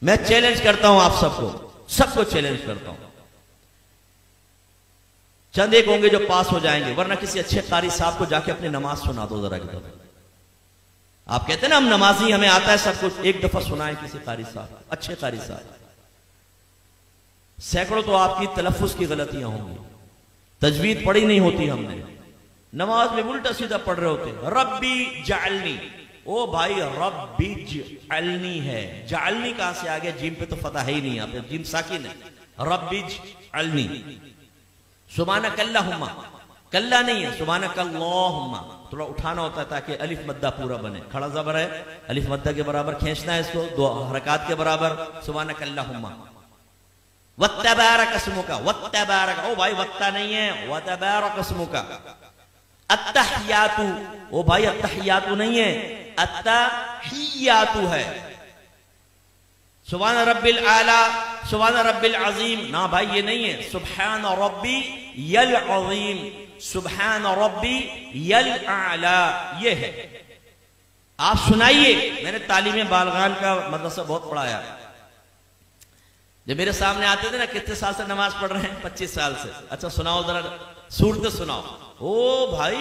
मैं चैलेंज करता हूं आप सबको चैलेंज करता हूं। चंद एक होंगे जो पास हो जाएंगे, वरना किसी अच्छे कारी साहब को जाके अपनी नमाज सुना दो जरा। आप कहते हैं ना हम नमाजी, हमें आता है सब कुछ, एक दफा सुनाए किसी कारी साहब, अच्छे कारी साहब। सैकड़ों तो आपकी तलफ्फुज की गलतियां होंगी, तजवीद पढ़ी नहीं होती हमने, नमाज में उल्टा सीधा पढ़ रहे होते। रब्बी जालनी, ओ भाई रब्बी जालनी है, जालनी कहां से आ गया? जीम पे तो फतह है ही नहीं, आप जीम साकिन है। रब्बी जालनी, सुबानक अल्लाहुम्मा, कल्ला नहीं है, सुबानक अल्लाहुम्मा, थोड़ा उठाना होता है ताकि अलिफ मद्दा पूरा बने। खड़ा ज़बर है, अलिफ मद्दा के बराबर खींचना है इसको, 2 हरकत के बराबर। सुबानक अल्लाहुम्मा वत्तबारक अस्मुका, वत्तबारक, ओ भाई वत्ता नहीं है, वत्तबारक अस्मुका। अत्तहियातु, ओ भाई अत्तहियातु नहीं है, अत्तहियातु है। सुभान रब्बिल आला, सुभान रब्बिल अजीम, ना भाई ये नहीं है, सुभान रब्बी यल अजीम, सुभान रब्बी यल आला, ये है। आप सुनाइए। मैंने तालीम बालगान का मदरसा बहुत पढ़ाया। जब मेरे सामने आते थे ना, कितने साल से नमाज पढ़ रहे हैं? 25 साल से। अच्छा सुनाओ जरा, सूरत सुनाओ। ओ भाई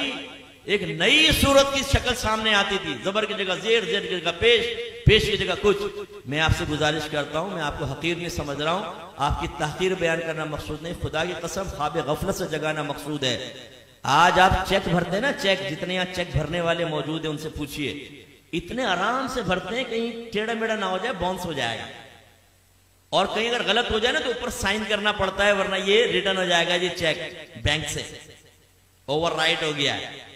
एक नई सूरत की शक्ल सामने आती थी, जबर की जगह जेर, जेर की जगह पेश, पेश की जगह कुछ। मैं आपसे गुजारिश करता हूं, मैं आपको हकीर नहीं समझ रहा हूं, आपकी तहकीर बयान करना मकसूद नहीं, खुदा की कसम ख्वाब गफलत से जगाना मकसूद है। आज आप चेक भरते हैं ना, चेक, जितने यहाँ चेक भरने वाले मौजूद है उनसे पूछिए, इतने आराम से भरते हैं, कहीं टेढ़ा मेढ़ा ना हो जाए, बाउंस हो जाएगा। और कहीं अगर गलत हो जाए ना तो ऊपर साइन करना पड़ता है, वरना ये रिटर्न हो जाएगा ये चेक बैंक से, ओवरराइट हो गया है,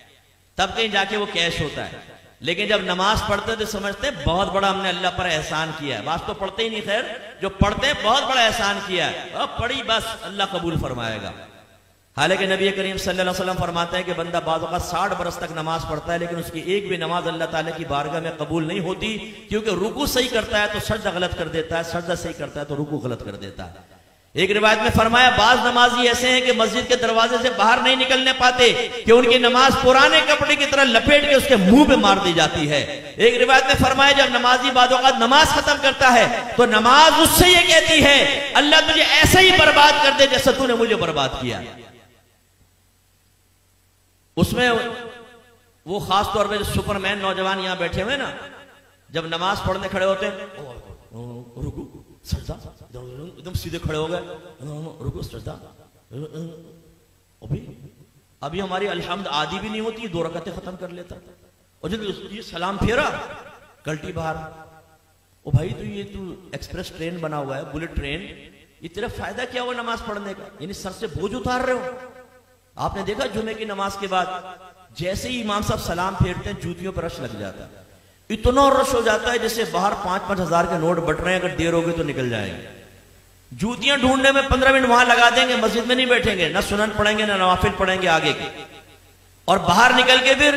तब कहीं जाके वो कैश होता है। लेकिन जब नमाज पढ़ते हैं तो समझते हैं बहुत बड़ा हमने अल्लाह पर एहसान किया है। बात तो पढ़ते ही नहीं, खैर जो पढ़ते हैं बहुत बड़ा एहसान किया है, अब पढ़ी बस अल्लाह कबूल फरमाएगा। हालांकि नबी करीम सल्लल्लाहु अलैहि वसल्लम फरमाते हैं कि बंदा बाज़ औक़ात 60 बरस तक नमाज पढ़ता है, लेकिन उसकी एक भी नमाज अल्लाह ताला की बारगाह में कबूल नहीं होती, क्योंकि रुकू सही करता है तो सजदा गलत कर देता है, सजदा सही करता है तो रुकू गलत कर देता है। एक रिवायत में फरमाया, बाज नमाजी ऐसे हैं कि मस्जिद के दरवाजे से बाहर नहीं निकलने पाते कि उनकी नमाज पुराने कपड़े की तरह लपेट के उसके मुंह पे मार दी जाती है। एक रिवायत में फरमाया, जब नमाजी बाज़ औक़ात नमाज खत्म करता है तो नमाज उससे ये कहती है, अल्लाह तुझे ऐसे ही बर्बाद कर दे जैसा तूने मुझे बर्बाद किया। उसमें वो खास तौर पे जो सुपरमैन नौजवान यहां बैठे हुए ना, जब नमाज पढ़ने खड़े होते हैं, रुकू सजदा, एकदम सीधे खड़े हो गए, रुकू सजदा, अभी हमारी अलहम्द आदि भी नहीं होती, 2 रकातें खत्म कर लेता, और जब ये सलाम फेरा कल्टी बाहर। ओ भाई तू एक्सप्रेस ट्रेन बना हुआ है, बुलेट ट्रेन, ये तेरा फायदा क्या हुआ नमाज पढ़ने का? यानी सर से बोझ उतार रहे हो। आपने देखा जुमे की नमाज के बाद जैसे ही इमाम साहब सलाम फेरते हैं, जूतियों पर रश लग जाता है, इतना रश हो जाता है जैसे बाहर 5-5 हजार के नोट बट रहे हैं, अगर देर हो गई तो निकल जाएंगे। जूतियां ढूंढने में 15 मिनट वहां लगा देंगे, मस्जिद में नहीं बैठेंगे, ना सुनन पढ़ेंगे ना नवाफिल पढ़ेंगे आगे के, और बाहर निकल के फिर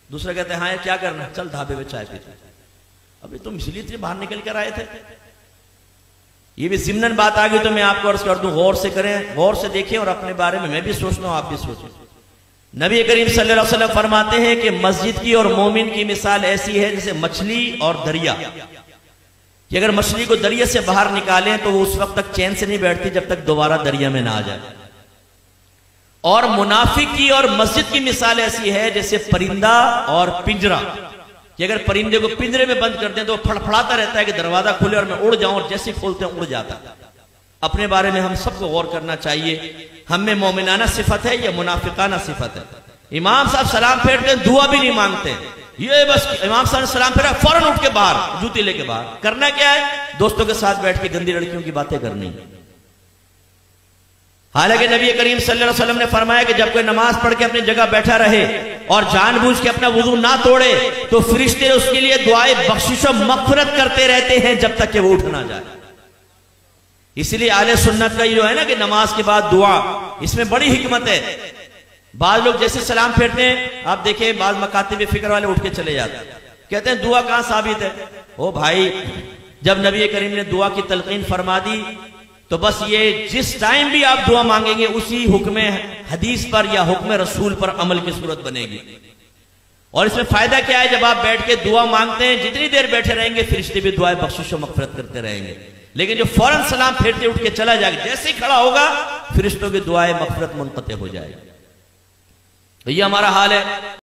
दूसरा कहते हैं हाँ क्या करना, चल ढाबे में चाय पीते। अभी तुम इसलिए बाहर निकल कर आए थे। ये भी जिम्नन बात आ गई तो मैं आपको अर्ज कर दूं, गौर से करें, गौर से देखें, और अपने बारे में मैं भी सोचता हूं, आप भी सोचें। नबी करीम सल्लल्लाहु अलैहि वसल्लम फरमाते हैं कि मस्जिद की और मोमिन की मिसाल ऐसी है जैसे मछली और दरिया, कि अगर मछली को दरिया से बाहर निकालें तो वो उस वक्त तक चैन से नहीं बैठती जब तक दोबारा दरिया में ना आ जाए। और मुनाफिक की और मस्जिद की मिसाल ऐसी है जैसे परिंदा और पिंजरा, कि अगर परिंदे को पिंजरे में बंद कर दें तो फड़फड़ाता रहता है कि दरवाजा खुले और मैं उड़ जाऊं, और जैसे खोलते हैं उड़ जाता। अपने बारे में हम सबको गौर करना चाहिए, हम में मोमिनाना सिफत है या मुनाफिकाना सिफत है। इमाम साहब सलाम फेरते हैं, दुआ भी नहीं मांगते, ये बस इमाम साहब ने सलाम फेरा फौरन उठ के बाहर, जूती लेके बाहर। करना क्या है? दोस्तों के साथ बैठ के गंदी लड़कियों की बातें करनी। हालांकि नबी करीम सल्लल्लाहु अलैहि वसल्लम ने फरमाया कि जब कोई नमाज पढ़ के अपनी जगह बैठा रहे और जानबूझ के अपना वुजू ना तोड़े तो फरिश्ते उसके लिए दुआए बख्शिश और मग़फ़िरत करते रहते हैं जब तक कि वो उठ ना जाए। इसलिए आले सुन्नत का ये जो है ना कि नमाज के बाद दुआ, इसमें बड़ी हिकमत है। बाद लोग जैसे सलाम फेरते हैं, आप देखिए बाद मकातिब फिक्र वाले उठ के चले जाते हैं, कहते हैं दुआ कहां साबित है। ओ भाई, जब नबी करीम ने दुआ की तलकीन फरमा दी तो बस ये जिस टाइम भी आप दुआ मांगेंगे उसी हुक्म हदीस पर या हुक्म रसूल पर अमल की सूरत बनेगी। और इसमें फायदा क्या है, जब आप बैठ के दुआ मांगते हैं, जितनी देर बैठे रहेंगे फरिश्ते भी दुआएं बख्शिश और मगफिरत करते रहेंगे। लेकिन जो फौरन सलाम फेरते उठ के चला जाएगा, जैसे ही खड़ा होगा फरिश्तों की दुआएं मगफिरत मुनक़ते हो जाएगी। तो ये हमारा हाल है।